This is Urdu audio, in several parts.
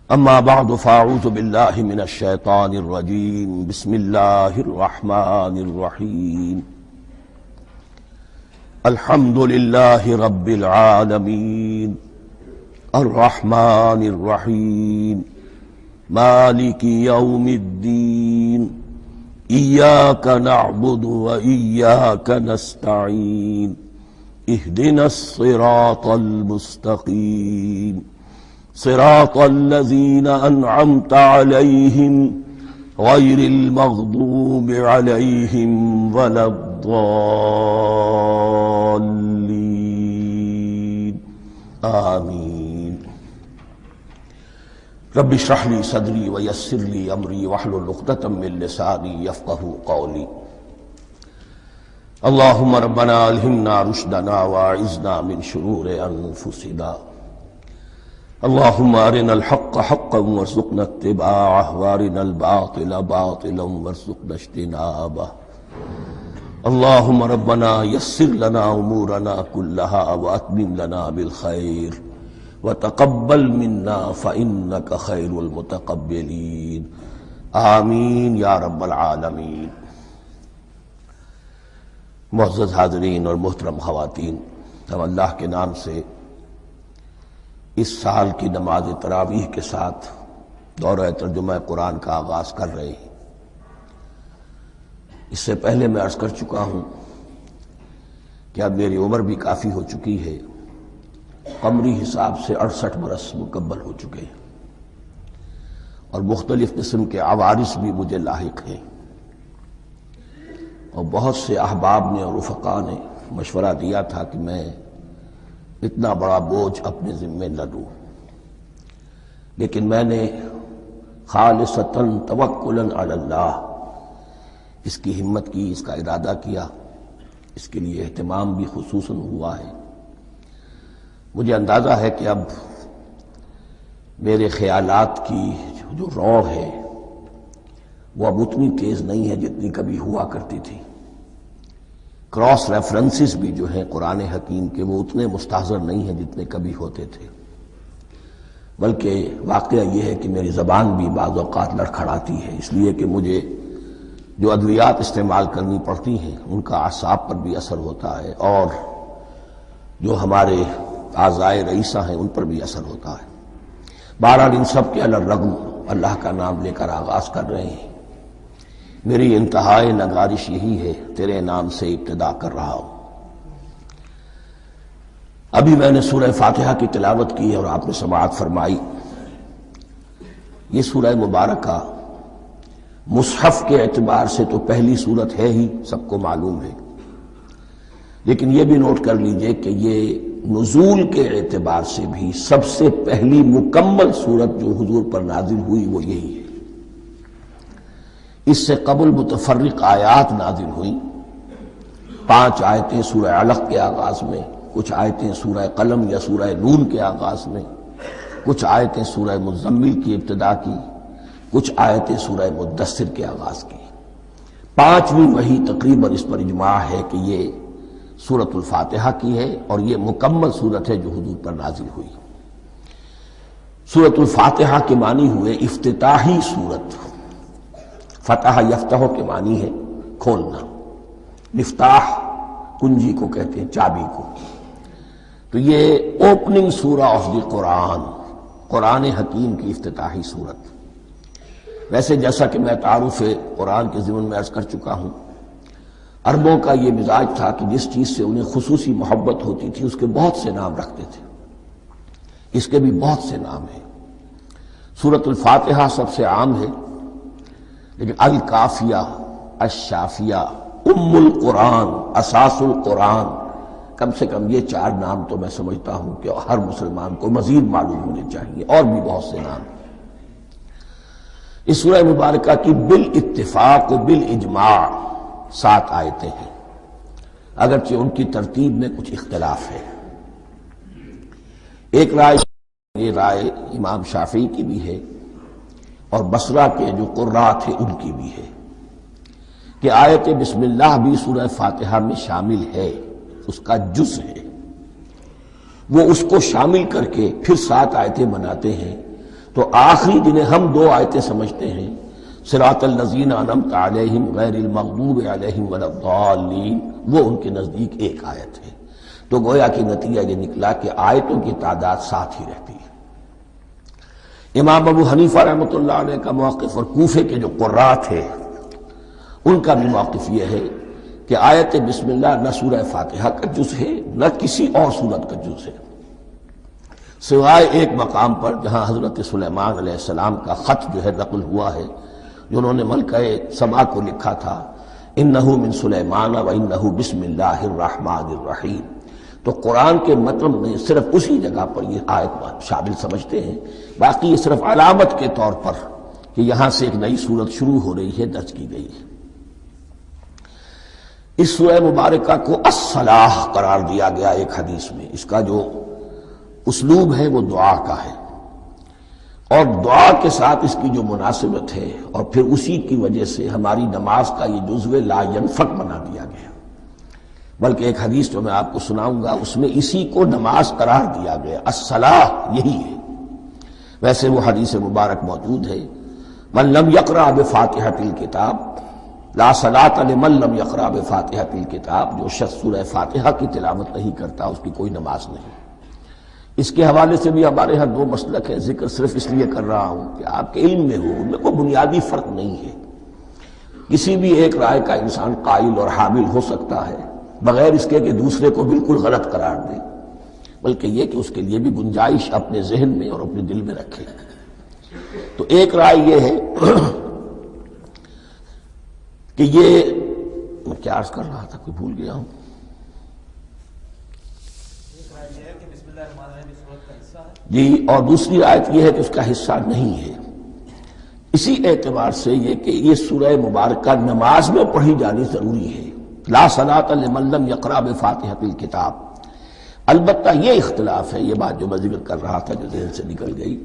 اما بعد فاعوذ باللہ من الشیطان الرجیم بسم اللہ الرحمن الرحیم الحمد للہ رب العالمین الرحمن الرحیم مالک یوم الدین ایاک نعبد و ایاک نستعین اہدنا الصراط المستقیم صراط الذین انعمت علیہم غیر المغضوب علیہم ولا الضالین آمین۔ رب اشرح لی صدری ویسر لی امری واحلل عقدۃ من لسانی یفقہوا قولی۔ اللہم ربنا الہمنا رشدنا واعذنا من شرور انفسنا، اللہم ارنا الحق حقا وارزقنا اتباعہ وارنا الباطل باطلا وارزقنا اجتنابہ۔ اللہم ربنا یسر لنا امورنا کلہا واتمم لنا بالخیر وتقبل منا فإنک خیر المتقبلین، آمین یا رب العالمین۔ معزز حاضرین اور محترم خواتین، ہم اللہ کے نام سے اس سال کی نماز تراویح کے ساتھ دورہ ترجمہ قرآن کا آغاز کر رہے ہیں۔ اس سے پہلے میں عرض کر چکا ہوں کہ اب میری عمر بھی کافی ہو چکی ہے، قمری حساب سے 68 برس مکمل ہو چکے ہیں، اور مختلف قسم کے عوارض بھی مجھے لاحق ہیں، اور بہت سے احباب نے اور رفقاء نے مشورہ دیا تھا کہ میں اتنا بڑا بوجھ اپنے ذمے نہ لوں، لیکن میں نے خالصتاً توکلاً علی اللہ اس کی ہمت کی، اس کا ارادہ کیا، اس کے لیے اہتمام بھی خصوصاً ہوا ہے۔ مجھے اندازہ ہے کہ اب میرے خیالات کی جو رو ہے وہ اب اتنی تیز نہیں ہے جتنی کبھی ہوا کرتی تھی۔ کراس ریفرنسز بھی جو ہیں قرآن حکیم کے وہ اتنے مستحضر نہیں ہیں جتنے کبھی ہوتے تھے، بلکہ واقعہ یہ ہے کہ میری زبان بھی بعض اوقات لڑکھڑاتی ہے، اس لیے کہ مجھے جو ادویات استعمال کرنی پڑتی ہیں ان کا اعصاب پر بھی اثر ہوتا ہے، اور جو ہمارے اعضائے رئیسہ ہیں ان پر بھی اثر ہوتا ہے۔ بہرحال ان سب کے علی الرغم اللہ کا نام لے کر آغاز کر رہے ہیں۔ میری انتہائی نگارش یہی ہے، تیرے نام سے ابتدا کر رہا ہوں۔ ابھی میں نے سورہ فاتحہ کی تلاوت کی اور آپ نے سماعت فرمائی۔ یہ سورہ مبارکہ مصحف کے اعتبار سے تو پہلی سورت ہے ہی، سب کو معلوم ہے، لیکن یہ بھی نوٹ کر لیجئے کہ یہ نزول کے اعتبار سے بھی سب سے پہلی مکمل سورت جو حضور پر نازل ہوئی وہ یہی ہے۔ اس سے قبل متفرق آیات نازل ہوئیں، 5 آیتیں سورہ علق کے آغاز میں، کچھ آیتیں سورہ قلم یا سورہ نون کے آغاز میں، کچھ آیتیں سورہ مزمل کی ابتدا کی، کچھ آیتیں سورہ مدثر کے آغاز کی۔ 5ویں وحی تقریباً اس پر اجماع ہے کہ یہ سورۃ الفاتحہ کی ہے، اور یہ مکمل سورت ہے جو حضور پر نازل ہوئی۔ سورۃ الفاتحہ کے معنی ہوئے افتتاحی سورت، فتح یفتح کے معنی ہے کھولنا، مفتاح کنجی کو کہتے ہیں، چابی کو، تو یہ اوپننگ سورہ آف دی قرآن، قرآن حکیم کی افتتاحی سورت۔ ویسے جیسا کہ میں تعارف قرآن کے ضمن میں عرض کر چکا ہوں، عربوں کا یہ مزاج تھا کہ جس چیز سے انہیں خصوصی محبت ہوتی تھی اس کے بہت سے نام رکھتے تھے، اس کے بھی بہت سے نام ہیں۔ سورۃ الفاتحہ سب سے عام ہے، لیکن الکافیہ، الشافیہ، ام القرآن، اساس القرآن، کم سے کم یہ 4 نام تو میں سمجھتا ہوں کہ ہر مسلمان کو مزید معلوم ہونے چاہیے، اور بھی بہت سے نام۔ اس سورہ مبارکہ کی بالاتفاق و بالاجماع 7 آیتیں ہیں، اگرچہ ان کی ترتیب میں کچھ اختلاف ہے۔ ایک رائے، یہ رائے امام شافعی کی بھی ہے اور بصرہ کے جو قراء تھے ان کی بھی ہے، کہ آیت بسم اللہ بھی سورہ فاتحہ میں شامل ہے، اس کا جز ہے، وہ اس کو شامل کر کے پھر 7 آیتیں بناتے ہیں۔ تو آخری جنہیں ہم دو آیتیں سمجھتے ہیں صراط الذین انعمت علیہم غیر المغضوب علیہم ولا الضالین، وہ ان کے نزدیک ایک آیت ہے۔ تو گویا کہ نتیجہ یہ نکلا کہ آیتوں کی تعداد 7 ہی رہتی ہے۔ امام ابو حنیفہ رحمۃ اللہ علیہ کا موقف اور کوفے کے جو قراء تھے ان کا بھی موقف یہ ہے کہ آیت بسم اللہ نہ سورہ فاتحہ کا جز ہے نہ کسی اور سورت کا جز ہے، سوائے ایک مقام پر جہاں حضرت سلیمان علیہ السلام کا خط جو ہے نقل ہوا ہے، جنہوں نے ملکہ سبا کو لکھا تھا انہو من سلیمان و انہو بسم اللہ الرحمن الرحیم، تو قرآن کے مطلب میں صرف اسی جگہ پر یہ آیت شامل سمجھتے ہیں، باقی یہ صرف علامت کے طور پر کہ یہاں سے ایک نئی سورت شروع ہو رہی ہے درج کی گئی ہے۔ اس سورہ مبارکہ کو الصلاح قرار دیا گیا ایک حدیث میں، اس کا جو اسلوب ہے وہ دعا کا ہے، اور دعا کے ساتھ اس کی جو مناسبت ہے اور پھر اسی کی وجہ سے ہماری نماز کا یہ جزو لا ینفک بنا دیا گیا، بلکہ ایک حدیث جو میں آپ کو سناؤں گا اس میں اسی کو نماز قرار دیا گیا، الصلاح یہی ہے۔ ویسے وہ حدیث مبارک موجود ہے من لم یقرأ بفاتحۃ الکتاب لا صلاۃ لمن لم یقرأ بفاتحۃ الکتاب، جو شخص سورہ فاتحہ کی تلاوت نہیں کرتا اس کی کوئی نماز نہیں۔ اس کے حوالے سے بھی ہمارے ہاں 2 مسلک ہیں، ذکر صرف اس لیے کر رہا ہوں کہ آپ کے علم میں ہو، ان میں کوئی بنیادی فرق نہیں ہے، کسی بھی ایک رائے کا انسان قائل اور حامل ہو سکتا ہے بغیر اس کے کہ دوسرے کو بالکل غلط قرار دے، بلکہ یہ کہ اس کے لیے بھی گنجائش اپنے ذہن میں اور اپنے دل میں رکھے۔ تو ایک رائے یہ ہے کہ یہ میں کیا عرض کر رہا تھا کوئی بھول گیا ہوں، جی، اور دوسری آیت یہ ہے کہ اس کا حصہ نہیں ہے۔ اسی اعتبار سے یہ کہ یہ سورہ مبارکہ نماز میں پڑھی جانی ضروری ہے، لا صلاۃ لمن لم یقرأ بفاتحۃ الکتاب۔ البتہ یہ اختلاف ہے، یہ بات جو میں ذکر کر رہا تھا جو ذہن سے نکل گئی،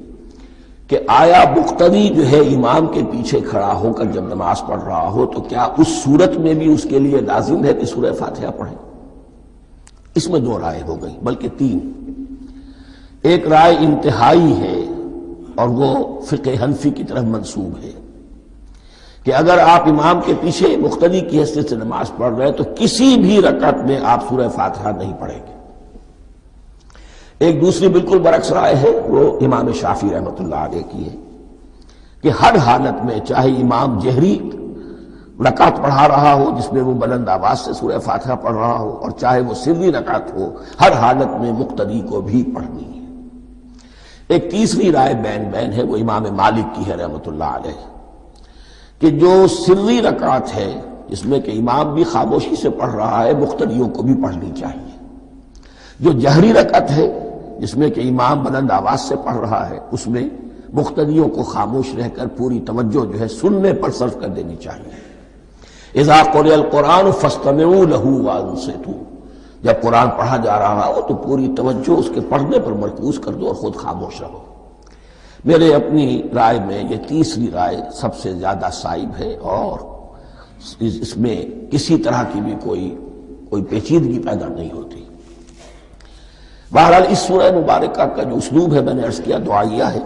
کہ آیا مقتدی جو ہے امام کے پیچھے کھڑا ہو کر جب نماز پڑھ رہا ہو تو کیا اس صورت میں بھی اس کے لیے لازم ہے کہ سورہ فاتحہ پڑھے؟ اس میں 2 رائے ہو گئی، بلکہ 3۔ ایک رائے انتہائی ہے اور وہ فقہ حنفی کی طرف منسوب ہے کہ اگر آپ امام کے پیچھے مقتدی کی حیثیت سے نماز پڑھ رہے ہیں تو کسی بھی رکعت میں آپ سورہ فاتحہ نہیں پڑھیں گے۔ ایک دوسری بالکل برعکس رائے ہے، وہ امام شافعی رحمۃ اللہ علیہ کی ہے کہ ہر حالت میں چاہے امام جہری رکعت پڑھا رہا ہو جس میں وہ بلند آواز سے سورہ فاتحہ پڑھ رہا ہو اور چاہے وہ سری رکعت ہو، ہر حالت میں مقتدی کو بھی پڑھنی ہے۔ ایک تیسری رائے بین ہے، وہ امام مالک کی ہے رحمۃ اللہ علیہ، کہ جو سری رکعت ہے جس میں کہ امام بھی خاموشی سے پڑھ رہا ہے مقتدیوں کو بھی پڑھنی چاہیے، جو جہری رکعت ہے جس میں کہ امام بلند آواز سے پڑھ رہا ہے اس میں مقتدیوں کو خاموش رہ کر پوری توجہ جو ہے سننے پر صرف کر دینی چاہیے۔ اذا قرئ القرآن فاستمعوا له وانصتوا، جب قرآن پڑھا جا رہا ہو تو پوری توجہ اس کے پڑھنے پر مرکوز کر دو اور خود خاموش رہو۔ میرے اپنی رائے میں یہ تیسری رائے سب سے زیادہ صائب ہے اور اس میں کسی طرح کی بھی کوئی پیچیدگی پیدا نہیں ہوتی۔ بہرحال اس سورہ مبارکہ کا جو اسلوب ہے میں نے عرض کیا دعائیہ ہے،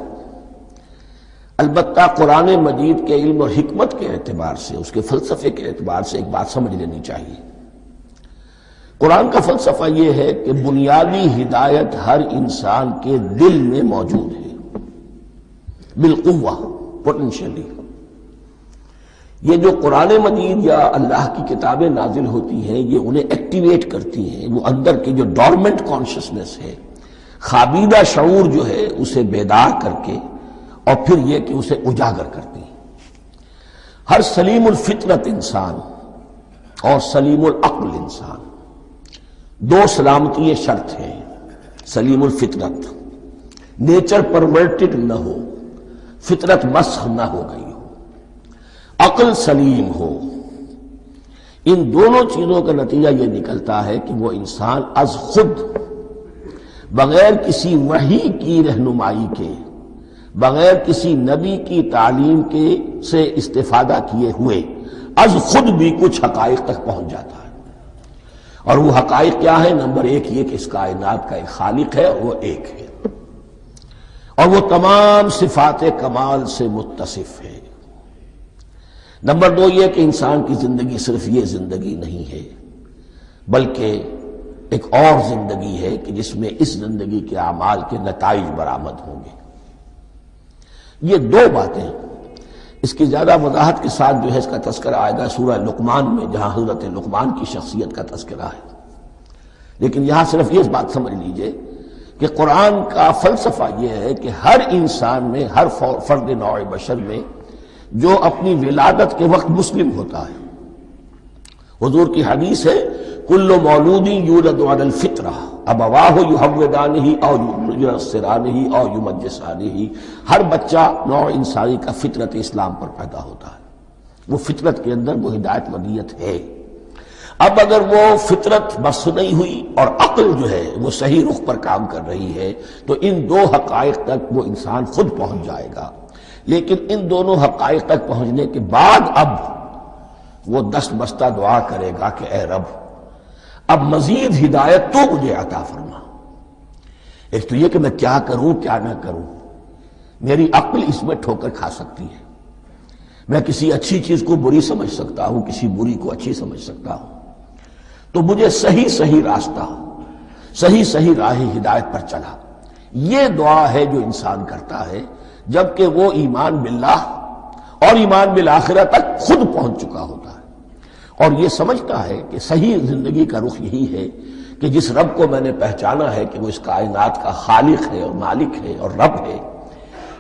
البتہ قرآن مجید کے علم اور حکمت کے اعتبار سے، اس کے فلسفے کے اعتبار سے ایک بات سمجھ لینی چاہیے۔ قرآن کا فلسفہ یہ ہے کہ بنیادی ہدایت ہر انسان کے دل میں موجود ہے بالقوہ، پوٹینشلی۔ یہ جو قرآن مجید یا اللہ کی کتابیں نازل ہوتی ہیں یہ انہیں ایکٹیویٹ کرتی ہیں، وہ اندر کی جو ڈورمنٹ کانشسنس ہے، خوابیدہ شعور جو ہے اسے بیدار کر کے اور پھر یہ کہ اسے اجاگر کرتی ہیں۔ ہر سلیم الفطرت انسان اور سلیم العقل انسان، 2 سلامتی شرط ہیں۔ سلیم الفطرت، نیچر پرورٹڈ نہ ہو، فطرت مسخ نہ ہو گئی ہو، عقل سلیم ہو، ان دونوں چیزوں کا نتیجہ یہ نکلتا ہے کہ وہ انسان از خود بغیر کسی وحی کی رہنمائی کے، بغیر کسی نبی کی تعلیم کے سے استفادہ کیے ہوئے از خود بھی کچھ حقائق تک پہنچ جاتا ہے۔ اور وہ حقائق کیا ہے؟ نمبر 1 یہ کہ اس کائنات کا ایک خالق ہے اور وہ ایک ہے، اور وہ تمام صفات کمال سے متصف ہے۔ نمبر 2 یہ کہ انسان کی زندگی صرف یہ زندگی نہیں ہے، بلکہ ایک اور زندگی ہے کہ جس میں اس زندگی کے اعمال کے نتائج برآمد ہوں گے۔ یہ 2 باتیں، اس کی زیادہ وضاحت کے ساتھ جو ہے اس کا تذکرہ آئے گا سورہ لقمان میں، جہاں حضرت لقمان کی شخصیت کا تذکرہ ہے۔ لیکن یہاں صرف یہ بات سمجھ لیجئے کہ قرآن کا فلسفہ یہ ہے کہ ہر انسان میں، ہر فرد نوع بشر میں جو اپنی ولادت کے وقت مسلم ہوتا ہے، حضور کی حدیث ہے کل مولود یولد علی الفطرہ ابواہ یحودانہ او ینصرانہ او یمجسانہ، ہر بچہ نوع انسانی کا فطرت اسلام پر پیدا ہوتا ہے، وہ فطرت کے اندر وہ ہدایت ودیت ہے۔ اب اگر وہ فطرت بس نہیں ہوئی اور عقل جو ہے وہ صحیح رخ پر کام کر رہی ہے تو ان 2 حقائق تک وہ انسان خود پہنچ جائے گا۔ لیکن ان دونوں حقائق تک پہنچنے کے بعد اب وہ دست بستہ دعا کرے گا کہ اے رب اب مزید ہدایت تو مجھے عطا فرما۔ ایک تو یہ کہ میں کیا کروں کیا نہ کروں، میری عقل اس میں ٹھوکر کھا سکتی ہے، میں کسی اچھی چیز کو بری سمجھ سکتا ہوں، کسی بری کو اچھی سمجھ سکتا ہوں، تو مجھے صحیح راستہ، صحیح راہ ہدایت پر چلا۔ یہ دعا ہے جو انسان کرتا ہے جبکہ وہ ایمان باللہ اور ایمان بالآخرہ تک خود پہنچ چکا ہوتا ہے، اور یہ سمجھتا ہے کہ صحیح زندگی کا رخ یہی ہے کہ جس رب کو میں نے پہچانا ہے کہ وہ اس کائنات کا خالق ہے اور مالک ہے اور رب ہے،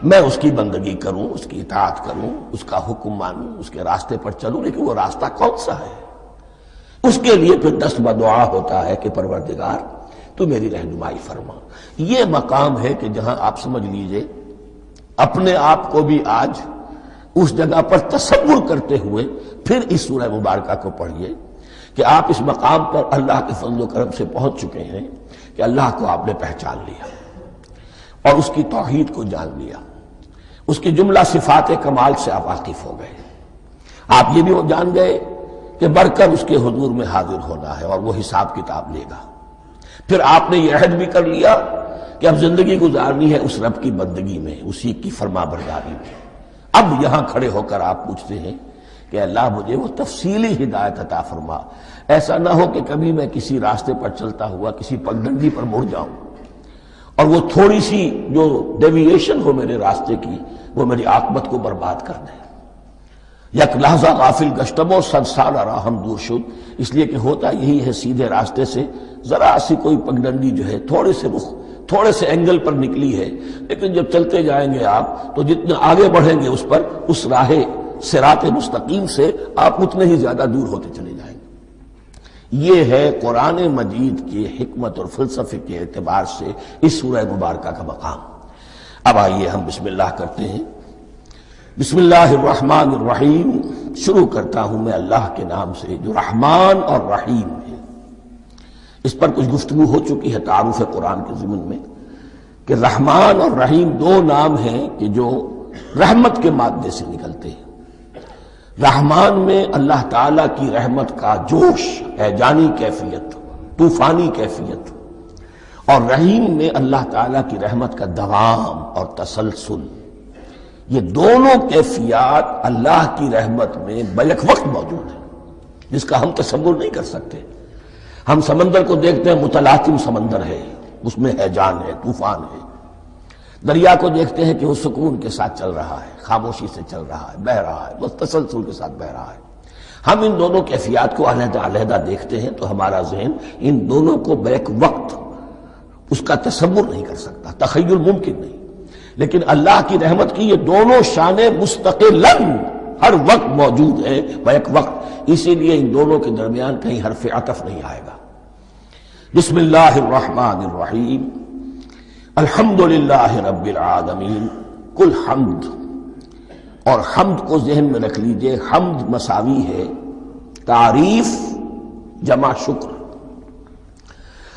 میں اس کی بندگی کروں، اس کی اطاعت کروں، اس کا حکم مانوں، اس کے راستے پر چلوں۔ لیکن وہ راستہ کون سا ہے؟ اس کے لیے پھر دست بدعا ہوتا ہے کہ پروردگار تو میری رہنمائی فرما۔ یہ مقام ہے کہ جہاں آپ سمجھ لیجئے اپنے آپ کو بھی آج اس جگہ پر تصور کرتے ہوئے پھر اس سورہ مبارکہ کو پڑھیے کہ آپ اس مقام پر اللہ کے فضل و کرم سے پہنچ چکے ہیں کہ اللہ کو آپ نے پہچان لیا اور اس کی توحید کو جان لیا، اس کی جملہ صفات کمال سے آپ واقف ہو گئے، آپ یہ بھی جان گئے کہ بڑھ کر اس کے حضور میں حاضر ہونا ہے اور وہ حساب کتاب لے گا۔ پھر آپ نے یہ عہد بھی کر لیا کہ اب زندگی گزارنی ہے اس رب کی بندگی میں، اسی کی فرما برداری میں۔ اب یہاں کھڑے ہو کر آپ پوچھتے ہیں کہ اللہ مجھے وہ تفصیلی ہدایت عطا فرما، ایسا نہ ہو کہ کبھی میں کسی راستے پر چلتا ہوا کسی پگڈنڈی پر مڑ جاؤں اور وہ تھوڑی سی جو ڈیوییشن ہو میرے راستے کی وہ میری عاقبت کو برباد کر دے۔ یک لحظہ غافل گشتم و صد سال راہم دور شد، اس لیے کہ ہوتا یہی ہے سیدھے راستے سے ذرا سی کوئی پگڈنڈی جو ہے تھوڑے سے اینگل پر نکلی ہے، لیکن جب چلتے جائیں گے آپ تو جتنے آگے بڑھیں گے اس پر، اس راہ صراط مستقیم سے آپ اتنے ہی زیادہ دور ہوتے چلے جائیں گے۔ یہ ہے قرآن مجید کی حکمت اور فلسفے کے اعتبار سے اس سورہ مبارکہ کا مقام۔ اب آئیے ہم بسم اللہ کرتے ہیں۔ بسم اللہ الرحمن الرحیم، شروع کرتا ہوں میں اللہ کے نام سے جو رحمان اور رحیم ہے۔ اس پر کچھ گفتگو ہو چکی ہے تعارف قرآن کے ضمن میں کہ رحمان اور رحیم 2 نام ہیں کہ جو رحمت کے مادے سے نکلتے ہیں۔ رحمان میں اللہ تعالیٰ کی رحمت کا جوش ہے، جانی کیفیت، طوفانی کیفیت، اور رحیم میں اللہ تعالیٰ کی رحمت کا دوام اور تسلسل۔ یہ دونوں کیفیات اللہ کی رحمت میں بیک وقت موجود ہیں، جس کا ہم تصور نہیں کر سکتے۔ ہم سمندر کو دیکھتے ہیں، متلاطم سمندر ہے، اس میں ہیجان ہے، طوفان ہے۔ دریا کو دیکھتے ہیں کہ وہ سکون کے ساتھ چل رہا ہے، خاموشی سے چل رہا ہے، بہہ رہا ہے، بس تسلسل کے ساتھ بہہ رہا ہے۔ ہم ان دونوں کیفیات کو علیحدہ علیحدہ دیکھتے ہیں تو ہمارا ذہن ان دونوں کو بیک وقت اس کا تصور نہیں کر سکتا، تخیل ممکن نہیں۔ لیکن اللہ کی رحمت کی یہ دونوں شانیں مستقلاً ہر وقت موجود ہیں، بیک وقت، اسی لیے ان دونوں کے درمیان کہیں حرف عطف نہیں آئے گا۔ بسم اللہ الرحمن الرحیم، الحمدللہ رب العالمین، کل حمد، اور حمد کو ذہن میں رکھ لیجئے، حمد مساوی ہے تعریف جمع شکر۔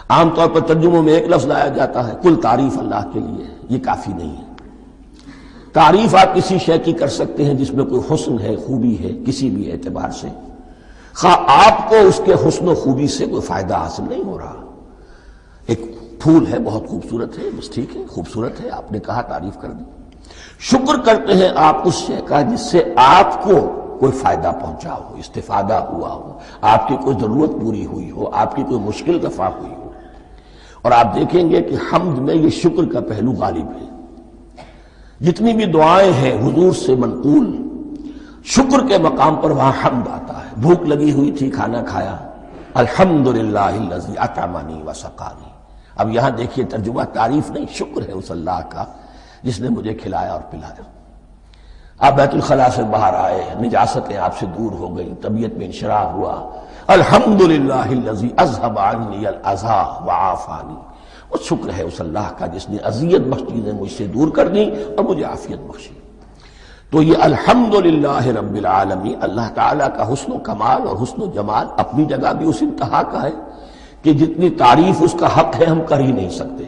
عام طور پر ترجموں میں ایک لفظ لایا جاتا ہے، کل تعریف اللہ کے لیے، یہ کافی نہیں ہے۔ تعریف آپ کسی شے کی کر سکتے ہیں جس میں کوئی حسن ہے، خوبی ہے، کسی بھی اعتبار سے، خواہ آپ کو اس کے حسن و خوبی سے کوئی فائدہ حاصل نہیں ہو رہا۔ ایک پھول ہے، بہت خوبصورت ہے، بس ٹھیک ہے، خوبصورت ہے، آپ نے کہا، تعریف کر دی۔ شکر کرتے ہیں آپ اس شے کا جس سے آپ کو کوئی فائدہ پہنچا ہو، استفادہ ہوا ہو، آپ کی کوئی ضرورت پوری ہوئی ہو، آپ کی کوئی مشکل دفع ہوئی ہو۔ اور آپ دیکھیں گے کہ حمد میں یہ شکر کا پہلو غالب ہے۔ جتنی بھی دعائیں ہیں حضور سے منقول، شکر کے مقام پر وہاں حمد آتا ہے۔ بھوک لگی ہوئی تھی، کھانا کھایا، الحمدللہ الذی اطعمنی وسقانی۔ اب یہاں دیکھیے ترجمہ تعریف نہیں، شکر ہے اس اللہ کا جس نے مجھے کھلایا اور پلایا۔ آپ بیت الخلاء سے باہر آئے، نجاستیں آپ سے دور ہو گئی، طبیعت میں انشراح ہوا، الحمدللہ الذی اذھب عنی الاذی وعافانی۔ وہ شکر ہے اس اللہ کا جس نے اذیت بخش چیزیں مجھ سے دور کر دیں اور مجھے عافیت بخشی۔ تو یہ الحمدللہ رب العالمین، اللہ تعالیٰ کا حسن و کمال اور حسن و جمال اپنی جگہ بھی اس انتہا کا ہے کہ جتنی تعریف اس کا حق ہے ہم کر ہی نہیں سکتے،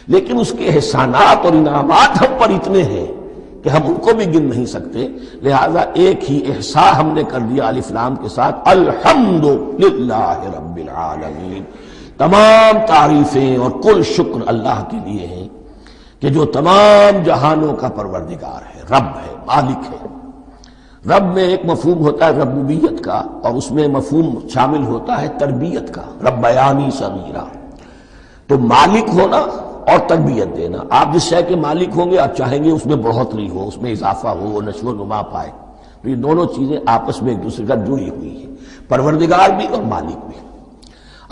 لیکن اس کے احسانات اور انعامات ہم پر اتنے ہیں کہ ہم ان کو بھی گن نہیں سکتے۔ لہذا ایک ہی احصاء ہم نے کر دیا الف لام کے ساتھ، الحمدللہ رب العالمین۔ تمام تعریفیں اور کل شکر اللہ کے لیے ہیں کہ جو تمام جہانوں کا پروردگار ہے، رب ہے، مالک ہے۔ رب میں ایک مفہوم ہوتا ہے ربوبیت کا، اور اس میں مفہوم شامل ہوتا ہے تربیت کا، ربیانی صغیرہ۔ تو مالک ہونا اور تربیت دینا، آپ جس شے کے مالک ہوں گے آپ چاہیں گے اس میں بڑھوتری ہو، اس میں اضافہ ہو، وہ نشو و نما پائے۔ تو یہ دونوں چیزیں آپس میں ایک دوسرے کا جڑی ہوئی ہیں، پروردگار بھی اور مالک بھی۔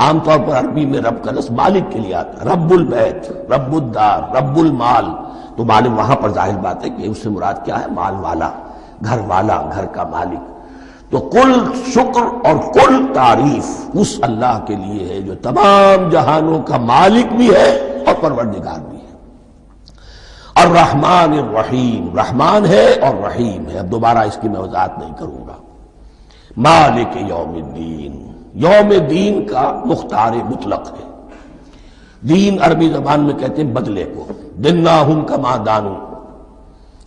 عام طور پر عربی میں رب کا لفظ مالک کے لیے آتا ہے، رب البیت، رب الدار، رب المال۔ تو مالک وہاں پر ظاہر بات ہے کہ اس سے مراد کیا ہے؟ مال والا، گھر والا، گھر کا مالک۔ تو کل شکر اور کل تعریف اس اللہ کے لیے ہے جو تمام جہانوں کا مالک بھی ہے اور پروردگار بھی ہے۔ الرحمن الرحیم، رحمان ہے اور رحیم ہے۔ اب دوبارہ اس کی میں وضاحت نہیں کروں گا۔ مالک یوم الدین، یوم دین کا مختار مطلق ہے۔ دین عربی زبان میں کہتے ہیں بدلے کو، دناہم کما دانو،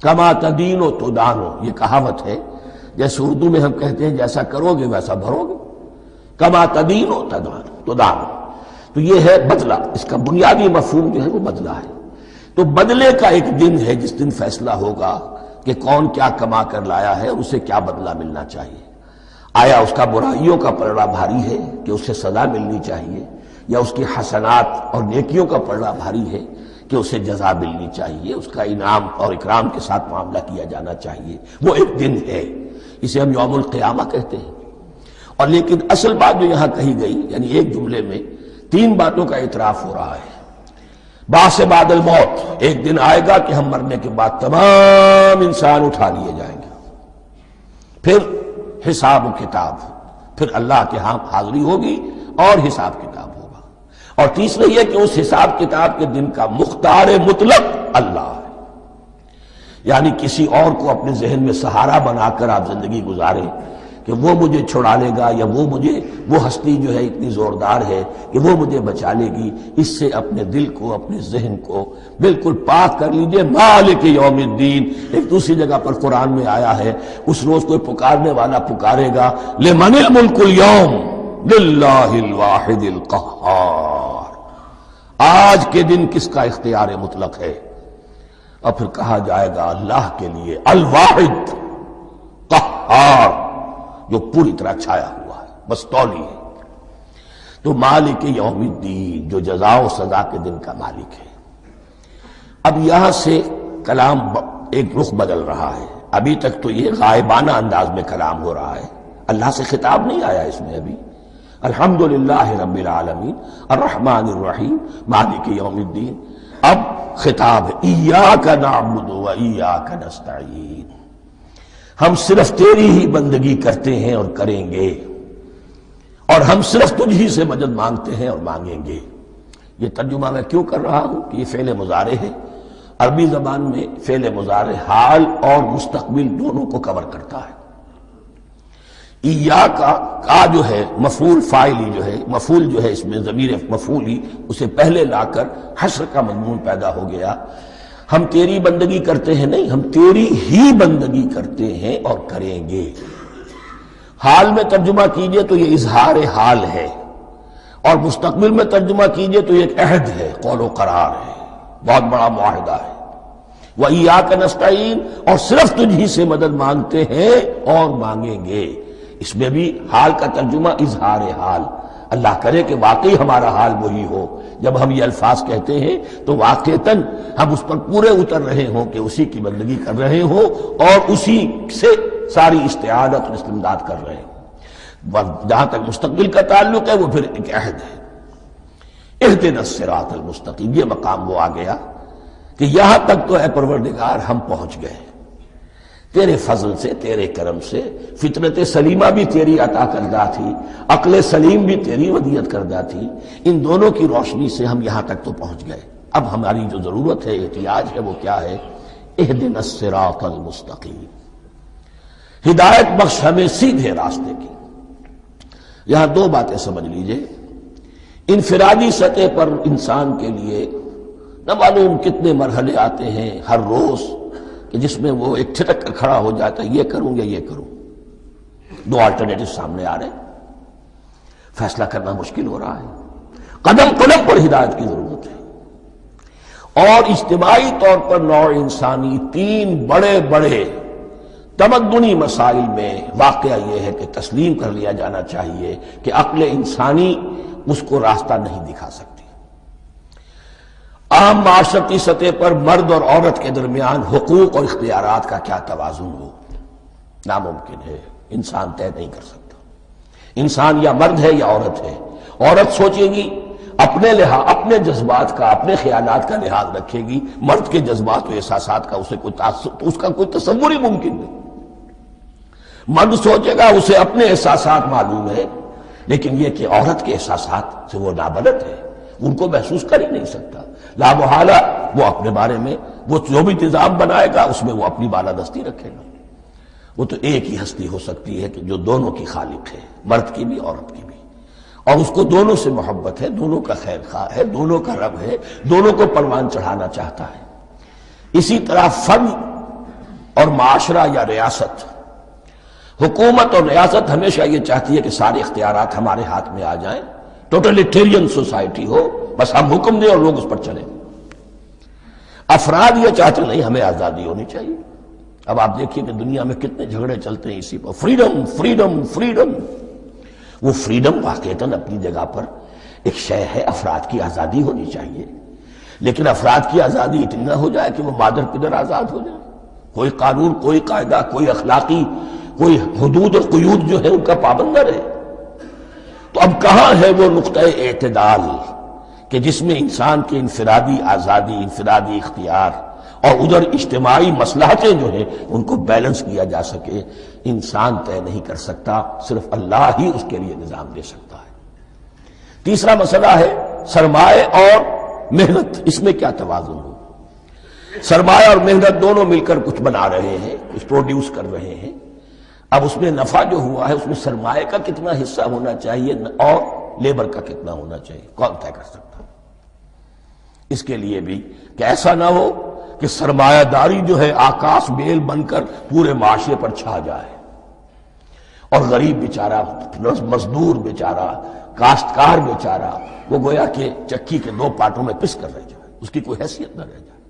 کما تدینو تو دانو، یہ کہاوت ہے۔ جیسے اردو میں ہم کہتے ہیں جیسا کرو گے ویسا بھرو گے، کما تدینو تو دانو۔ تو یہ ہے بدلہ، اس کا بنیادی مفہوم جو ہے وہ بدلہ ہے۔ تو بدلے کا ایک دن ہے جس دن فیصلہ ہوگا کہ کون کیا کما کر لایا ہے اور اسے کیا بدلہ ملنا چاہیے۔ آیا اس کا برائیوں کا پلڑا بھاری ہے کہ اسے سزا ملنی چاہیے، یا اس کی حسنات اور نیکیوں کا پلڑا بھاری ہے کہ اسے جزا ملنی چاہیے، اس کا انعام اور اکرام کے ساتھ معاملہ کیا جانا چاہیے۔ وہ ایک دن ہے، اسے ہم یوم القیامہ کہتے ہیں۔ اور لیکن اصل بات جو یہاں کہی گئی، یعنی ایک جملے میں 3 باتوں کا اعتراف ہو رہا ہے۔ بعث بعد الموت، ایک دن آئے گا کہ ہم مرنے کے بعد تمام انسان اٹھا لیے جائیں گے، پھر حساب و کتاب، پھر اللہ کے ہاں حاضری ہوگی اور حساب کتاب ہوگا۔ اور تیسرے یہ کہ اس حساب کتاب کے دن کا مختار مطلق اللہ ہے، یعنی کسی اور کو اپنے ذہن میں سہارا بنا کر آپ زندگی گزاریں کہ وہ مجھے چھڑا لے گا، یا وہ ہستی جو ہے اتنی زوردار ہے کہ وہ مجھے بچا لے گی، اس سے اپنے دل کو، اپنے ذہن کو بالکل پاک کر لیجئے۔ مالک یوم الدین، ایک دوسری جگہ پر قرآن میں آیا ہے، اس روز کوئی پکارنے والا پکارے گا، لمن الملک اليوم للہ الواحد القہار، آج کے دن کس کا اختیار مطلق ہے؟ اور پھر کہا جائے گا اللہ کے لیے، الواحد قہار، جو پوری طرح چھایا ہوا ہے، مستولی ہے۔ تو مالک یوم الدین، جو جزا و سزا کے دن کا مالک ہے۔ اب یہاں سے کلام ایک رخ بدل رہا ہے۔ ابھی تک تو یہ غائبانہ انداز میں کلام ہو رہا ہے، اللہ سے خطاب نہیں آیا اس میں ابھی۔ الحمدللہ رب العالمین الرحمن الرحیم مالک یوم الدین۔ اب خطاب ہے، ایاک نعبد و ایاک نستعین، ہم صرف تیری ہی بندگی کرتے ہیں اور کریں گے، اور ہم صرف تجھ ہی سے مدد مانگتے ہیں اور مانگیں گے۔ یہ ترجمہ میں کیوں کر رہا ہوں کہ یہ فعل مضارع ہے۔ عربی زبان میں فعل مضارع حال اور مستقبل دونوں کو کور کرتا ہے۔ ایاکا کا جو ہے مفعول فاعلی جو ہے، مفعول جو ہے اس میں ضمیر مفعول ہی اسے پہلے لا کر حشر کا مضمون پیدا ہو گیا۔ ہم تیری بندگی کرتے ہیں نہیں، ہم تیری ہی بندگی کرتے ہیں اور کریں گے۔ حال میں ترجمہ کیجئے تو یہ اظہار حال ہے، اور مستقبل میں ترجمہ کیجئے تو یہ ایک عہد ہے، قول و قرار ہے، بہت بڑا معاہدہ ہے۔ وَإِيَّاكَ نَسْتَعِينُ، اور صرف تجھ ہی سے مدد مانگتے ہیں اور مانگیں گے۔ اس میں بھی حال کا ترجمہ اظہار حال، اللہ کرے کہ واقعی ہمارا حال وہی ہو، جب ہم یہ الفاظ کہتے ہیں تو واقعتاً ہم اس پر پورے اتر رہے ہوں کہ اسی کی بندگی کر رہے ہوں اور اسی سے ساری استعانت اور استمداد کر رہے ہیں۔ جہاں تک مستقبل کا تعلق ہے وہ پھر ایک عہد ہے، اہدنا الصراط المستقیم، یہ مقام وہ آ گیا کہ یہاں تک تو اے پروردگار ہم پہنچ گئے، تیرے فضل سے، تیرے کرم سے، فطرت سلیمہ بھی تیری عطا کردہ تھی، عقل سلیم بھی تیری ودیعت کردہ تھی، ان دونوں کی روشنی سے ہم یہاں تک تو پہنچ گئے۔ اب ہماری جو ضرورت ہے، احتیاج ہے، وہ کیا ہے؟ اہدنا الصراط المستقیم، ہدایت بخش ہمیں سیدھے راستے کی۔ یہاں دو باتیں سمجھ لیجئے، انفرادی سطح پر انسان کے لیے نہ معلوم کتنے مرحلے آتے ہیں ہر روز کہ جس میں وہ ایک چھٹک کر کھڑا ہو جاتا ہے، یہ کروں یا یہ کروں، دو آلٹرنیٹو سامنے آ رہے ہیں، فیصلہ کرنا مشکل ہو رہا ہے، قدم قدم پر ہدایت کی ضرورت ہے۔ اور اجتماعی طور پر نوع انسانی تین بڑے بڑے تمدنی مسائل میں واقعہ یہ ہے کہ تسلیم کر لیا جانا چاہیے کہ عقل انسانی اس کو راستہ نہیں دکھا سکتی۔ عام معاشرتی سطح پر مرد اور عورت کے درمیان حقوق اور اختیارات کا کیا توازن ہو، ناممکن ہے، انسان طے نہیں کر سکتا۔ انسان یا مرد ہے یا عورت ہے، عورت سوچے گی اپنے لحاظ، اپنے جذبات کا، اپنے خیالات کا لحاظ رکھے گی، مرد کے جذبات و احساسات کا اسے کوئی اس کا کوئی تصور ہی ممکن نہیں۔ مرد سوچے گا اسے اپنے احساسات معلوم ہے، لیکن یہ کہ عورت کے احساسات سے وہ نابلد ہے، ان کو محسوس کر ہی نہیں سکتا، لا محالہ وہ اپنے بارے میں وہ جو بھی نظام بنائے گا اس میں وہ اپنی بالادستی رکھے گا۔ وہ تو ایک ہی ہستی ہو سکتی ہے کہ جو دونوں کی خالق ہے، مرد کی بھی عورت کی بھی، اور اس کو دونوں سے محبت ہے، دونوں کا خیر خواہ ہے، دونوں کا رب ہے، دونوں کو پروان چڑھانا چاہتا ہے۔ اسی طرح فرد اور معاشرہ یا ریاست، حکومت اور ریاست ہمیشہ یہ چاہتی ہے کہ سارے اختیارات ہمارے ہاتھ میں آ جائیں، ٹوٹلیٹیرین سوسائٹی ہو، بس ہم حکم دیں اور لوگ اس پر چلیں۔ افراد یہ چاہتے نہیں، ہمیں آزادی ہونی چاہیے۔ اب آپ دیکھیے کہ دنیا میں کتنے جھگڑے چلتے ہیں اسی پر، فریڈم فریڈم فریڈم۔ وہ فریڈم واقعتاً اپنی جگہ پر ایک شے ہے، افراد کی آزادی ہونی چاہیے، لیکن افراد کی آزادی اتنی نہ ہو جائے کہ وہ مادر پدر آزاد ہو جائے، کوئی قانون، کوئی قاعدہ، کوئی اخلاقی کوئی حدود اور قیود جو ہے ان کا پابند نہ رہے۔ تو اب کہاں ہے وہ نقطہ اعتدال کہ جس میں انسان کی انفرادی آزادی، انفرادی اختیار اور ادھر اجتماعی مصلحتیں جو ہیں ان کو بیلنس کیا جا سکے؟ انسان طے نہیں کر سکتا، صرف اللہ ہی اس کے لیے نظام دے سکتا ہے۔ تیسرا مسئلہ ہے سرمایہ اور محنت، اس میں کیا توازن ہو؟ سرمایہ اور محنت دونوں مل کر کچھ بنا رہے ہیں، کچھ پروڈیوس کر رہے ہیں۔ اب اس میں نفع جو ہوا ہے اس میں سرمایہ کا کتنا حصہ ہونا چاہیے اور لیبر کا کتنا ہونا چاہیے، کون طے کر سکتا؟ اس کے لیے بھی کہ ایسا نہ ہو کہ سرمایہ داری جو ہے آکاش بیل بن کر پورے معاشرے پر چھا جائے اور غریب بیچارہ، مزدور بیچارہ، کاشتکار بیچارہ وہ گویا کہ چکی کے دو پارٹوں میں پس کر رہ جائے، اس کی کوئی حیثیت نہ رہ جائے۔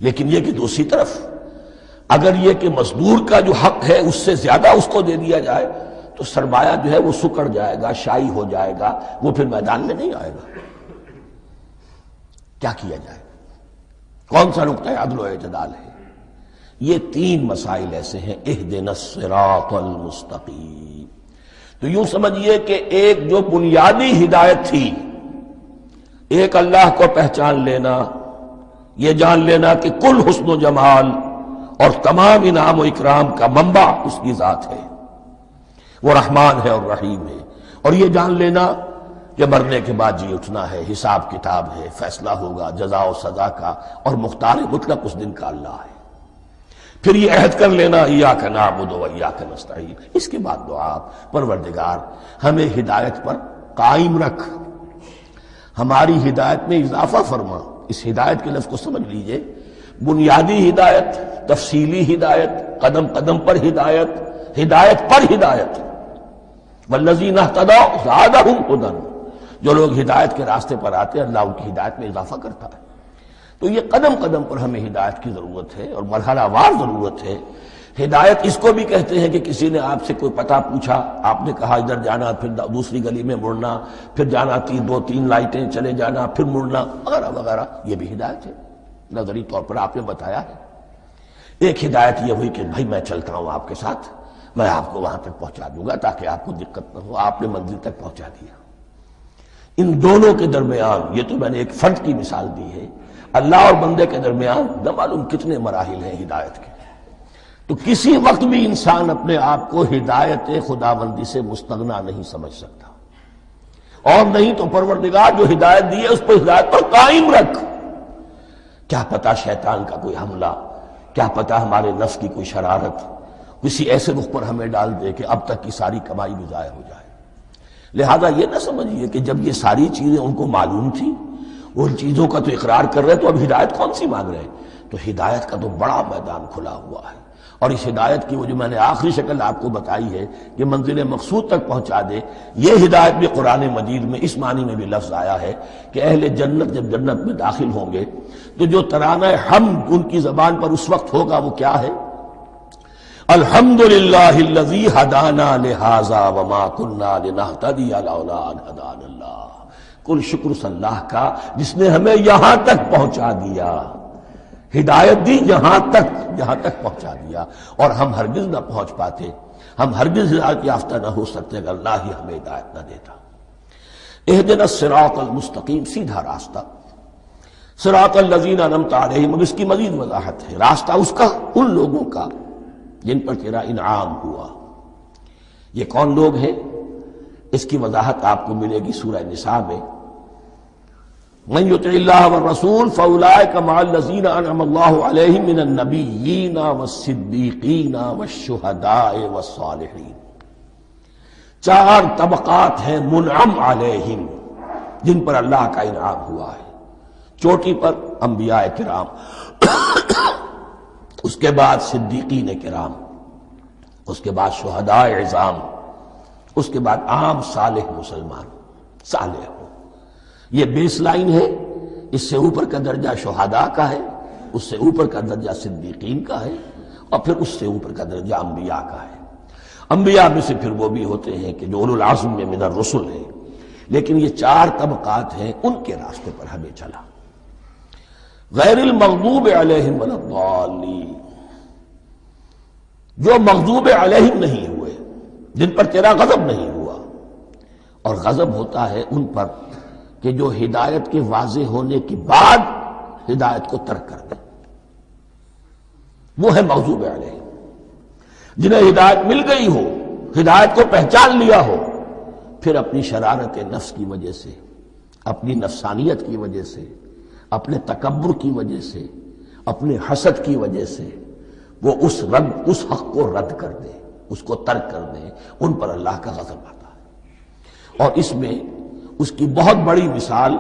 لیکن یہ کہ دوسری طرف اگر یہ کہ مزدور کا جو حق ہے اس سے زیادہ اس کو دے دیا جائے تو سرمایہ جو ہے وہ سکڑ جائے گا، شائی ہو جائے گا، وہ پھر میدان میں نہیں آئے گا۔ کیا کیا جائے؟ کون سا نقطہ عدل و اعتدال ہے؟ یہ تین مسائل ایسے ہیں، اہدنا الصراط المستقیم۔ تو یوں سمجھیے کہ ایک جو بنیادی ہدایت تھی، ایک اللہ کو پہچان لینا، یہ جان لینا کہ کل حسن و جمال اور تمام انعام و اکرام کا منبع اس کی ذات ہے، وہ رحمان ہے اور رحیم ہے، اور یہ جان لینا کہ مرنے کے بعد جی اٹھنا ہے، حساب کتاب ہے، فیصلہ ہوگا جزا و سزا کا، اور مختار مطلق اس دن کا اللہ ہے۔ پھر یہ عہد کر لینا ایاک نعبد و ایاک نستعین۔ اس کے بعد دعا، پروردگار ہمیں ہدایت پر قائم رکھ، ہماری ہدایت میں اضافہ فرما۔ اس ہدایت کے لفظ کو سمجھ لیجئے، بنیادی ہدایت، تفصیلی ہدایت، قدم قدم پر ہدایت، ہدایت پر ہدایت۔ والذین اہتدوا زادہم ھدی، جو لوگ ہدایت کے راستے پر آتے ہیں اللہ ان کی ہدایت میں اضافہ کرتا ہے۔ تو یہ قدم قدم پر ہمیں ہدایت کی ضرورت ہے اور مرحلہ وار ضرورت ہے۔ ہدایت اس کو بھی کہتے ہیں کہ کسی نے آپ سے کوئی پتہ پوچھا، آپ نے کہا ادھر جانا، پھر دوسری گلی میں مڑنا، پھر جانا دو تین لائٹیں چلے جانا، پھر مڑنا وغیرہ وغیرہ، یہ بھی ہدایت ہے، نظری طور پر آپ نے بتایا ہے۔ ایک ہدایت یہ ہوئی کہ بھائی میں چلتا ہوں آپ کے ساتھ، میں آپ کو وہاں تک پہنچا دوں گا تاکہ آپ کو دقت نہ ہو، آپ نے منزل تک پہنچا دیا۔ ان دونوں کے درمیان، یہ تو میں نے ایک فرد کی مثال دی ہے، اللہ اور بندے کے درمیان نہ معلوم کتنے مراحل ہیں ہدایت کے۔ تو کسی وقت بھی انسان اپنے آپ کو ہدایت خداوندی سے مستغنا نہیں سمجھ سکتا، اور نہیں تو پروردگار جو ہدایت دی ہے اس پر ہدایت پر قائم رکھ۔ کیا پتہ شیطان کا کوئی حملہ، کیا پتہ ہمارے نفس کی کوئی شرارت کسی ایسے رخ پر ہمیں ڈال دے کہ اب تک کی ساری کمائی بھی ضائع ہو جائے۔ لہذا یہ نہ سمجھیے کہ جب یہ ساری چیزیں ان کو معلوم تھی، ان چیزوں کا تو اقرار کر رہے تو اب ہدایت کون سی مانگ رہے؟ تو ہدایت کا تو بڑا میدان کھلا ہوا ہے، اور اس ہدایت کی وہ جو میں نے آخری شکل آپ کو بتائی ہے کہ منزل مقصود تک پہنچا دے، یہ ہدایت بھی قرآن مجید میں اس معنی میں بھی لفظ آیا ہے کہ اہل جنت جب جنت میں داخل ہوں گے تو جو ترانہ حمد ان کی زبان پر اس وقت ہوگا وہ کیا ہے؟ الحمدللہ الذی ہدانا لہذا وما کنا لنہتدی لولا ان ہدانا اللہ۔ کل شکر اس اللہ کا جس نے ہمیں یہاں تک پہنچا دیا، ہدایت دی یہاں تک پہنچا دیا، اور ہم ہرگز نہ پہنچ پاتے، ہم ہرگز ہدایت یافتہ نہ ہو سکتے اگر اللہ ہی ہمیں ہدایت نہ دیتا۔ اہدنا الصراط المستقیم، سیدھا راستہ، صراط الذین انعمت علیہم، اب اس کی مزید وضاحت ہے، راستہ اس کا ان لوگوں کا جن پر تیرا انعام ہوا۔ یہ کون لوگ ہیں؟ اس کی وضاحت آپ کو ملے گی سورہ نساء میں، من یطع اللہ والرسول فاولئک مع الذین انعم اللہ علیہم من النبیین والصدیقین والشہداء والصالحین۔ چار طبقات ہیں منعم علیہم جن پر اللہ کا انعام ہوا ہے۔ چوٹی پر انبیاء کرام، اس کے بعد صدیقین کرام، اس کے بعد شہداء عظام، اس کے بعد عام صالح مسلمان، صالح ہو۔ یہ بیس لائن ہے، اس سے اوپر کا درجہ شہداء کا ہے، اس سے اوپر کا درجہ صدیقین کا ہے، اور پھر اس سے اوپر کا درجہ انبیاء کا ہے۔ انبیاء میں سے پھر وہ بھی ہوتے ہیں کہ جو اولو العزم میں من الرسل ہیں، لیکن یہ چار طبقات ہیں، ان کے راستے پر ہمیں چلا۔ غیر المغضوب علیہم ولا الضالین، جو مغضوب علیہم نہیں ہوئے، جن پر تیرا غضب نہیں ہوا، اور غضب ہوتا ہے ان پر کہ جو ہدایت کے واضح ہونے کے بعد ہدایت کو ترک کر دیں، وہ ہے مغضوب علیہم۔ جنہیں ہدایت مل گئی ہو، ہدایت کو پہچان لیا ہو، پھر اپنی شرارت نفس کی وجہ سے، اپنی نفسانیت کی وجہ سے، اپنے تکبر کی وجہ سے، اپنے حسد کی وجہ سے وہ اس حق کو رد کر دیں، اس کو ترک کر دیں، ان پر اللہ کا غضب آتا ہے۔ اور اس میں اس کی بہت بڑی مثال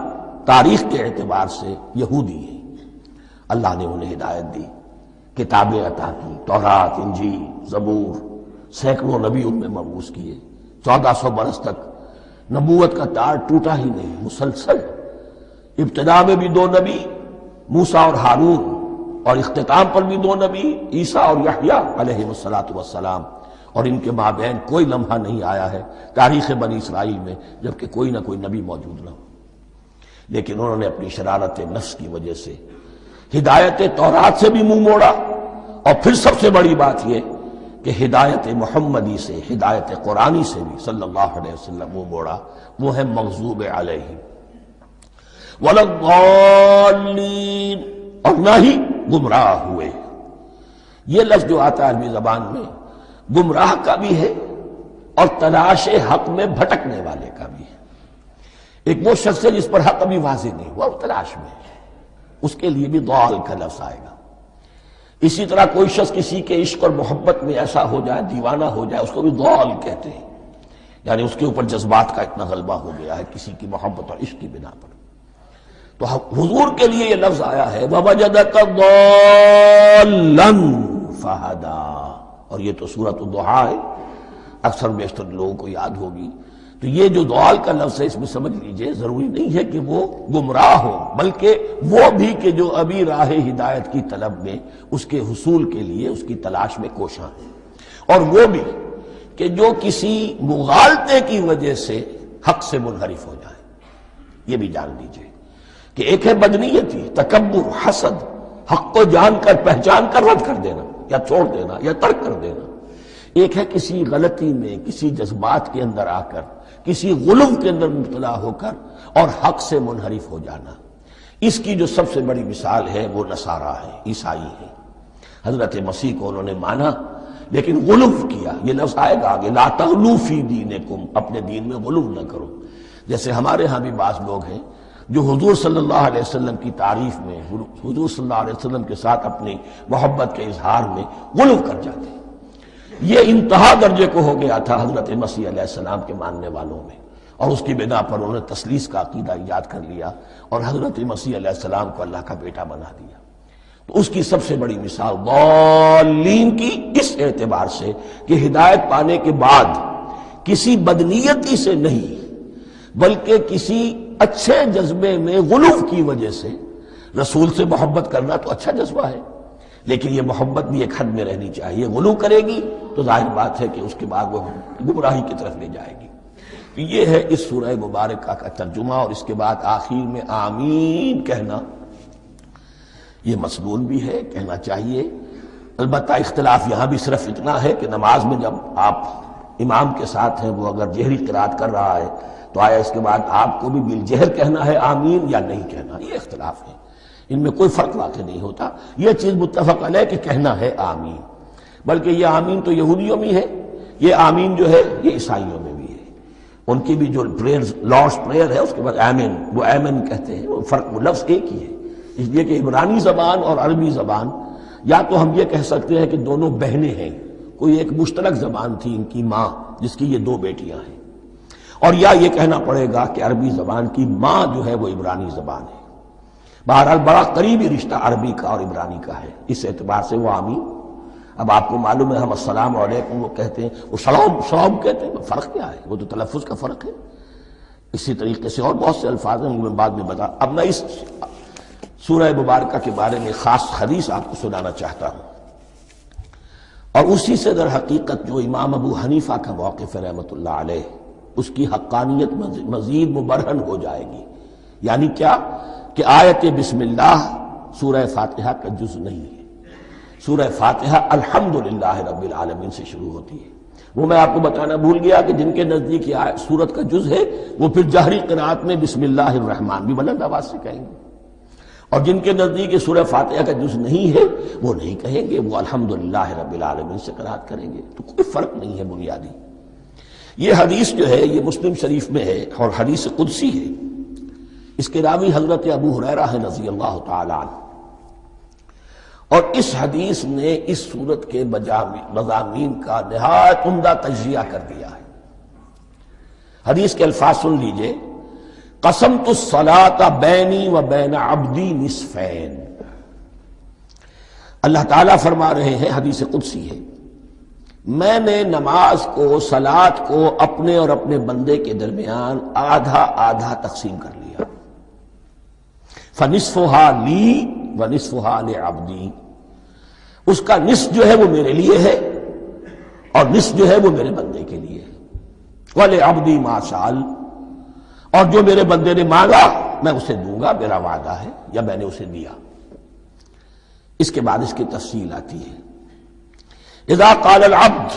تاریخ کے اعتبار سے یہودی ہے۔ اللہ نے انہیں ہدایت دی، کتابیں عطا کی، تورات، انجیل، زبور، سینکڑوں نبی ان میں مبعوث کیے، 1400 برس تک نبوت کا تار ٹوٹا ہی نہیں، مسلسل۔ ابتدا میں بھی 2 نبی، موسیٰ اور ہارون، اور اختتام پر بھی 2 نبی، عیسیٰ اور یحییٰ علیہ السلام، اور ان کے مابین کوئی لمحہ نہیں آیا ہے تاریخ بنی اسرائیل میں جبکہ کوئی نہ کوئی نبی موجود نہ ہو۔ لیکن انہوں نے اپنی شرارت نفس کی وجہ سے ہدایت تورات سے بھی منہ موڑا، اور پھر سب سے بڑی بات یہ کہ ہدایت محمدی سے، ہدایت قرآنی سے بھی صلی اللہ علیہ وسلم منہ موڑا، وہ ہے مغضوب علیہم ولا الضالین، اور نہ ہی گمراہ ہوئے۔ یہ لفظ جو آتا ہے عربی زبان میں گمراہ کا بھی ہے اور تلاش حق میں بھٹکنے والے کا بھی ہے۔ ایک وہ شخص ہے جس پر حق ابھی واضح نہیں ہوا، وہ تلاش میں ہے، اس کے لیے بھی ضال کا لفظ آئے گا۔ اسی طرح کوئی شخص کسی کے عشق اور محبت میں ایسا ہو جائے، دیوانہ ہو جائے، اس کو بھی ضال کہتے ہیں، یعنی اس کے اوپر جذبات کا اتنا غلبہ ہو گیا ہے کسی کی محبت اور عشق کی بنا پر۔ تو حضور کے لیے یہ لفظ آیا ہے وَوَجَدَكَ ضَالًّا فَهَدَىٰ، اور یہ تو سورۃ الضحیٰ ہے، اکثر بیشتر لوگوں کو یاد ہوگی۔ تو تو یہ جو ضلال کا لفظ ہے اس میں سمجھ لیجئے ضروری نہیں ہے کہ وہ گمراہ ہو، بلکہ وہ بھی کہ جو ابھی راہ ہدایت کی طلب میں اس کے حصول کے لیے اس کی تلاش میں کوشاں ہیں، اور وہ بھی کہ جو کسی مغالطے کی وجہ سے حق سے منحرف ہو جائے۔ یہ بھی جان لیجئے کہ ایک ہے بدنیتی، تکبر، حسد، حق کو جان کر پہچان کر رد کر دینا یا چھوڑ دینا یا ترک کر دینا، ایک ہے کسی غلطی میں، کسی جذبات کے اندر آ کر، کسی غلو کے اندر مبتلا ہو کر اور حق سے منحرف ہو جانا۔ اس کی جو سب سے بڑی مثال ہے وہ نصارہ ہے، عیسائی ہے۔ حضرت مسیح کو انہوں نے مانا لیکن غلو کیا، یہ لفظ آئے گا آگے، لا تغلو فی دینکم، اپنے دین میں غلو نہ کرو۔ جیسے ہمارے ہاں بھی بعض لوگ ہیں جو حضور صلی اللہ علیہ وسلم کی تعریف میں، حضور صلی اللہ علیہ وسلم کے ساتھ اپنی محبت کے اظہار میں غلو کر جاتے ہیں۔ یہ انتہا درجے کو ہو گیا تھا حضرت مسیح علیہ السلام کے ماننے والوں میں، اور اس کی بنا پر انہوں نے تثلیث کا عقیدہ ایجاد کر لیا اور حضرت مسیح علیہ السلام کو اللہ کا بیٹا بنا دیا۔ تو اس کی سب سے بڑی مثال ضالین کی اس اعتبار سے کہ ہدایت پانے کے بعد کسی بدنیتی سے نہیں بلکہ کسی اچھے جذبے میں غلو کی وجہ سے رسول سے محبت کرنا تو اچھا جذبہ ہے، لیکن یہ محبت بھی ایک حد میں رہنی چاہیے۔ غلو کرے گی تو ظاہر بات ہے کہ اس کے بعد وہ گمراہی کی طرف لے جائے گی۔ تو یہ ہے اس سورہ مبارکہ کا ترجمہ، اور اس کے بعد آخر میں آمین کہنا یہ مسنون بھی ہے، کہنا چاہیے۔ البتہ اختلاف یہاں بھی صرف اتنا ہے کہ نماز میں جب آپ امام کے ساتھ ہیں، وہ اگر جہری قرات کر رہا ہے تو آیا اس کے بعد آپ کو بھی بالجہر کہنا ہے آمین یا نہیں کہنا، یہ اختلاف ہے، ان میں کوئی فرق واقع نہیں ہوتا۔ یہ چیز متفق علیہ کہ کہنا ہے آمین، بلکہ یہ آمین تو یہودیوں میں ہے، یہ آمین جو ہے یہ عیسائیوں میں بھی ہے۔ ان کی بھی جو پریئر لارڈس پریئر ہے اس کے بعد آمین، وہ آمین کہتے ہیں، وہ فرق وہ لفظ ایک ہی ہے، اس لیے کہ عبرانی زبان اور عربی زبان یا تو ہم یہ کہہ سکتے ہیں کہ دونوں بہنیں ہیں، کوئی ایک مشترک زبان تھی ان کی ماں جس کی یہ دو بیٹیاں ہیں، اور یا یہ کہنا پڑے گا کہ عربی زبان کی ماں جو ہے وہ عبرانی زبان ہے۔ بہرحال بڑا قریبی رشتہ عربی کا اور عبرانی کا ہے، اس اعتبار سے وہ آمین۔ اب آپ کو معلوم ہے ہم السلام علیکم وہ کہتے ہیں، وہ سلام کہتے ہیں، فرق کیا ہے؟ وہ تو تلفظ کا فرق ہے۔ اسی طریقے سے اور بہت سے الفاظ ہیں، میں بعد میں بتا۔ اب میں اس سورہ مبارکہ کے بارے میں خاص حدیث آپ کو سنانا چاہتا ہوں، اور اسی سے در حقیقت جو امام ابو حنیفہ کا موقف ہے رحمۃ اللہ علیہ، اس کی حقانیت مزید مبرہن ہو جائے گی۔ یعنی کیا کہ آیت بسم اللہ سورہ فاتحہ کا جز نہیں ہے، سورہ فاتحہ الحمدللہ رب العالمین سے شروع ہوتی ہے۔ وہ میں آپ کو بتانا بھول گیا کہ جن کے نزدیک یہ سورت کا جز ہے وہ پھر جہری قرات میں بسم اللہ الرحمن بھی بلند آواز سے کہیں گے، اور جن کے نزدیک یہ سورہ فاتحہ کا جز نہیں ہے وہ نہیں کہیں گے، وہ الحمدللہ رب العالمین سے قرات کریں گے۔ تو کوئی فرق نہیں ہے بنیادی۔ یہ حدیث جو ہے یہ مسلم شریف میں ہے اور حدیث قدسی ہے، اس کے راوی حضرت ابو ہریرہ ہے رضی اللہ تعالی عنہ، اور اس حدیث نے اس سورت کے مضامین کا نہایت عمدہ تجزیہ کر دیا ہے۔ حدیث کے الفاظ سن لیجئے، قسمت الصلاۃ بینی و بین عبدی نصفین۔ اللہ تعالیٰ فرما رہے ہیں، حدیث قدسی ہے، میں نے نماز کو، صلاۃ کو اپنے اور اپنے بندے کے درمیان آدھا آدھا تقسیم کر لیا۔ فنصفها لی ونصفها لعبدی، اس کا نصف جو ہے وہ میرے لیے ہے اور نصف جو ہے وہ میرے بندے کے لیے ہے۔ وَلِعَبْدِي مَا سَأَلَ، اور جو میرے بندے نے مانگا میں اسے دوں گا، میرا وعدہ ہے یا میں نے اسے دیا۔ اس کے بعد اس کی تفصیل آتی ہے، اذا قال العبد،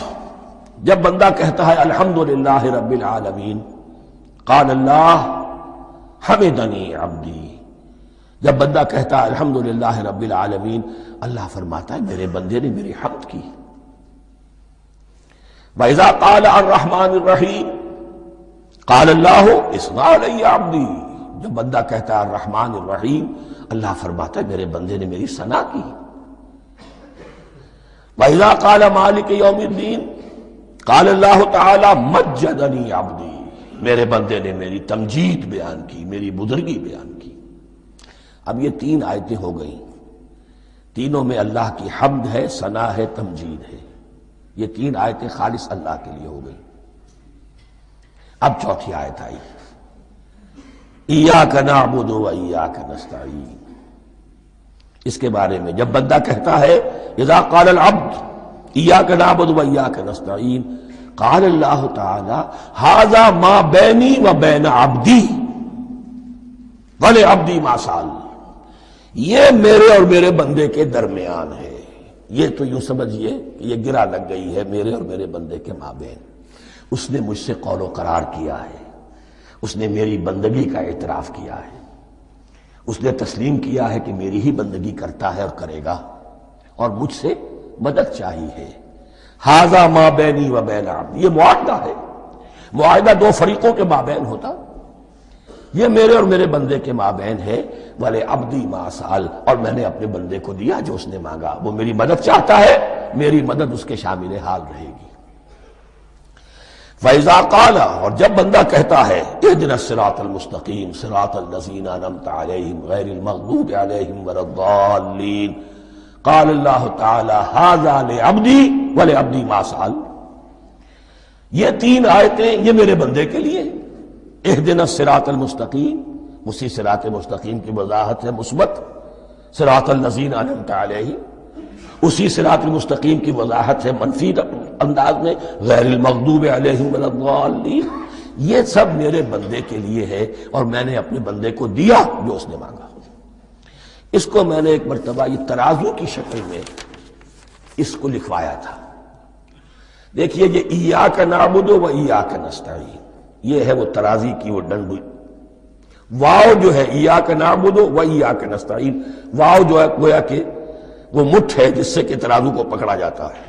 جب بندہ کہتا ہے الحمدللہ رب العالمین، قال اللہ حمدنی عبدی، جب بندہ کہتا ہے الحمدللہ رب العالمین، اللہ فرماتا ہے میرے بندے نے میری حمد کی۔ وَإِذَا قَالَ الرَّحْمَنِ الرَّحِيمِ قَالَ اللَّهُ اثْنَى عَلَيَّ عَبْدِي، جب بندہ کہتا ہے الرحمن الرحیم، اللہ فرماتا ہے میرے بندے نے میری ثنا کی۔ وَإِذَا قَالَ مَالِكِ يَوْمِ الدِّينِ قَالَ اللَّهُ تَعَالَى مَجَّدَنِي عَبْدِي، میرے بندے نے میری تمجید بیان کی، میری بزرگی بیان کی۔ اب یہ تین آیتیں ہو گئیں، تینوں میں اللہ کی حمد ہے، ثنا ہے، تمجید ہے، یہ تین آیتیں خالص اللہ کے لیے ہو گئیں۔ اب چوتھی آیت آئی، ایاک نعبد و ایاک نستعین۔ اس کے بارے میں جب بندہ کہتا ہے اذا قال العبد ایاک نعبد و ایاک نستعین، قال اللہ تعالی ھذا ما بینی و بین عبدی ولعبدی ما سأل، یہ میرے اور میرے بندے کے درمیان ہے۔ یہ تو یوں سمجھیے کہ یہ گرا لگ گئی ہے میرے اور میرے بندے کے مابین۔ اس نے مجھ سے قول و قرار کیا ہے، اس نے میری بندگی کا اعتراف کیا ہے، اس نے تسلیم کیا ہے کہ میری ہی بندگی کرتا ہے اور کرے گا، اور مجھ سے مدد چاہیے ہے۔ ھذا ما بینی و بین عبدی، یہ معاہدہ ہے، معاہدہ دو فریقوں کے مابین ہوتا، یہ میرے اور میرے بندے کے مابین ہے۔ وَلِعَبْدِي مَا سَأَلَ، اور میں نے اپنے بندے کو دیا جو اس نے مانگا، وہ میری مدد چاہتا ہے، میری مدد اس کے شامل حال رہے گی۔ فَإِذَا قَالَ، اور جب بندہ کہتا ہے اهْدِنَا الصِّرَاطَ الْمُسْتَقِيمَ صِرَاطَ الَّذِينَ أَنْعَمْتَ عَلَيْهِمْ غَيْرِ الْمَغْضُوبِ عَلَيْهِمْ وَلَا الضَّالِّينَ، قال اللہ تعالی ھذا لعبدی ولعبدی ما سأل، یہ تین آیتیں یہ میرے بندے کے لیے، اهدنا الصراط المستقیم، اسی صراط مستقیم کی وضاحت ہے مثبت، صراط الذین انعمت علیہم، اسی صراط المستقیم کی وضاحت ہے منفی انداز میں، غیر المغضوب علیہم ولا الضالین، یہ سب میرے بندے کے لیے ہے اور میں نے اپنے بندے کو دیا جو اس نے مانگا۔ اس کو میں نے ایک مرتبہ یہ ترازو کی شکل میں اس کو لکھوایا تھا۔ دیکھیے یہ ایاک نعبد و ایاک نستعین، یہ ہے وہ ترازی کی وہ ڈنڈ، واو جو ہے ایاک نعبد و ایاک نستعین، واو جو ہے گویا کہ وہ مٹھ ہے جس سے کہ ترازو کو پکڑا جاتا ہے۔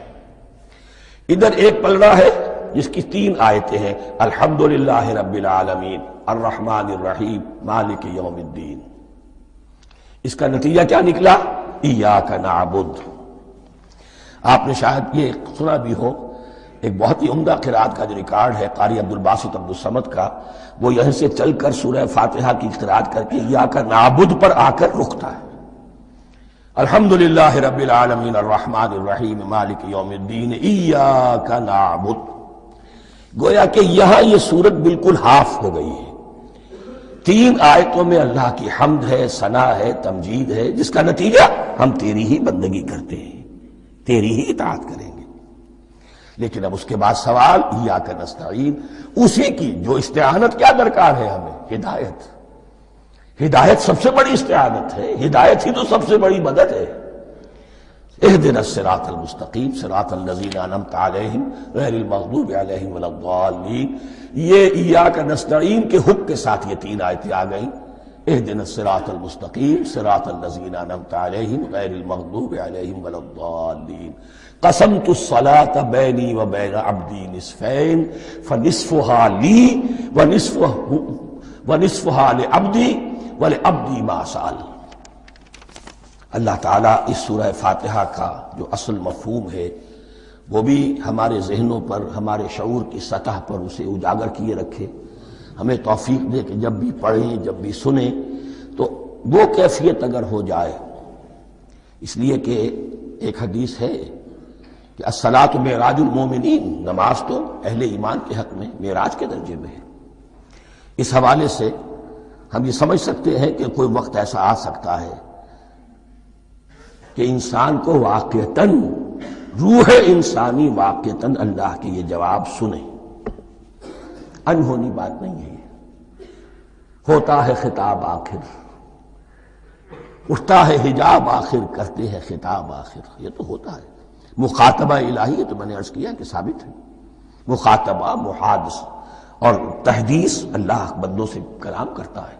ادھر ایک پلڑا ہے جس کی تین آیتیں ہیں، الحمدللہ رب العالمین الرحمن الرحیم مالک یوم الدین۔ اس کا نتیجہ کیا نکلا؟ ایاک نعبد۔ آپ نے شاید یہ سنا بھی ہو، ایک بہت ہی عمدہ قرات کا جو ریکارڈ ہے قاری عبدالباسط عبدالصمد کا، وہ یہیں سے چل کر سورہ فاتحہ کی قرات کر کے ایاک نعبد پر آ کر رکتا ہے، الحمدللہ رب العالمین الرحمن الرحیم مالک یوم الدین ایاک نعبد۔ گویا کہ یہاں یہ صورت بالکل ہاف ہو گئی ہے، تین آیتوں میں اللہ کی حمد ہے، ثنا ہے، تمجید ہے، جس کا نتیجہ ہم تیری ہی بندگی کرتے ہیں، تیری ہی اطاعت کریں گے۔ لیکن اب اس کے بعد سوال ایاک نستعین، اسی کی جو استعانت کیا درکار ہے ہمیں؟ ہدایت۔ ہدایت سب سے بڑی استعانت ہے، ہدایت ہی تو سب سے بڑی مدد ہے۔ اهدنا الصراط المستقیم صراط الذین انعمت علیہم غیر المغضوب علیہم ولا الضالین، یہ ایاک نستعین کے حکم کے ساتھ یہ تین آیتیں آ گئیں، اهدنا الصراط المستقیم صراط الذین انعمت علیہم غیر المغضوب علیہم ولا الضالین، قسمت الصلاة بینی و بین عبدی نصفین فنصفها لی ونصفها لعبدی ولعبدی ما سأل۔ اللہ تعالیٰ اس سورہ فاتحہ کا جو اصل مفہوم ہے وہ بھی ہمارے ذہنوں پر، ہمارے شعور کی سطح پر اسے اجاگر کیے رکھے، ہمیں توفیق دے کہ جب بھی پڑھیں، جب بھی سنیں تو وہ کیفیت اگر ہو جائے، اس لیے کہ ایک حدیث ہے کہ الصلاۃ معراج المومنین، نماز تو اہل ایمان کے حق میں معراج کے درجے میں ہے۔ اس حوالے سے ہم یہ سمجھ سکتے ہیں کہ کوئی وقت ایسا آ سکتا ہے کہ انسان کو واقعتاً، روح انسانی واقعتاً اللہ کے یہ جواب سنے، انہونی بات نہیں ہے یہ، ہوتا ہے خطاب آخر، اٹھتا ہے حجاب آخر، کرتے ہیں خطاب آخر، یہ تو ہوتا ہے۔ مخاطبہ الہی، یہ تو میں نے عرض کیا کہ ثابت ہے، مخاطبہ، محادث اور تحدیث، اللہ بندوں سے کلام کرتا ہے۔